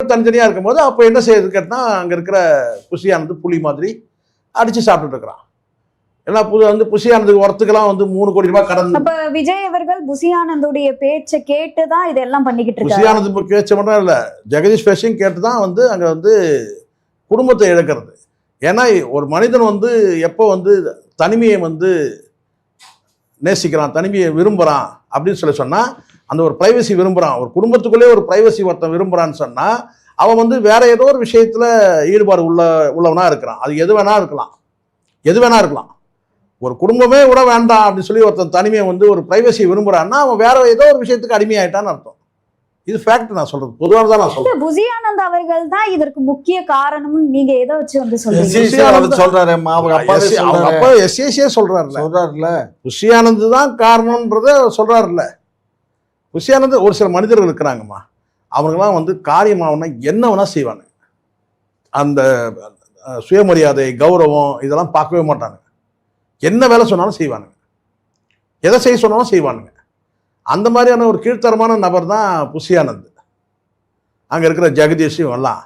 பேரும் தனித்தனியாக இருக்கும்போது அப்போ என்ன செய்யுது கேட்டால் அங்கே இருக்கிற புஷியானது புலி மாதிரி அடித்து சாப்பிட்டுட்டு இருக்கிறான். ஏன்னா புஷியானதுக்கு ஒருத்துக்கெல்லாம் 3 கோடி ரூபாய் கடன். அப்ப விஜய் அவர்கள் புஷியானந்துடைய பேச்சை கேட்டுதான் இதெல்லாம் பண்ணிக்கிட்டு இருக்காரு. புஷியானது பேச்சை மட்டும் இல்லை, ஜெகதீஷ் பேச்சையும் கேட்டுதான் அங்கே குடும்பத்தை இழக்கிறது. ஏன்னா ஒரு மனிதன் எப்போ தனிமையை நேசிக்கிறான், தனிமையை விரும்புகிறான் அப்படின்னு சொன்னால், அந்த ஒரு ப்ரைவசி விரும்புகிறான், ஒரு குடும்பத்துக்குள்ளே ஒரு ப்ரைவசி ஒருத்தன் விரும்புகிறான்னு சொன்னால், அவன் வேற ஏதோ ஒரு விஷயத்தில் ஈடுபாடு உள்ளவனாக இருக்கிறான். அது எது வேணா இருக்கலாம். ஒரு குடும்பமே விட வேண்டாம் அப்படின்னு சொல்லி ஒருத்தன் தனிமையை ஒரு ப்ரைவசியை விரும்புகிறான்னா அவன் வேற ஏதோ ஒரு விஷயத்துக்கு அடிமையாயிட்டான்னு அர்த்தம். இது ஃபேக்ட், நான் சொல்றது பொதுவாக தான் நான் சொல்றேன். புஷியானந்த் அவர்கள் தான் இதற்கு முக்கிய காரணம்னு நீங்க ஏதோ வச்சு சொல்றாருல்ல, புஷியானந்த் தான் காரணம்ன்றத சொல்றாருல்ல. புஷியானந்த் ஒரு சில மனிதர்கள் இருக்கிறாங்கம்மா, அவங்கெல்லாம் காரியமாகனா என்ன வேணா செய்வாங்க. அந்த சுயமரியாதை, கௌரவம் இதெல்லாம் பார்க்கவே மாட்டாங்க. என்ன வேலை சொன்னாலும் செய்வானுங்க, எதை செய்ய சொன்னாலும் செய்வானுங்க. அந்த மாதிரியான ஒரு கீழ்த்தரமான நபர் தான் புஷியானந்த். அங்கே இருக்கிற ஜெகதீஷும் எல்லாம்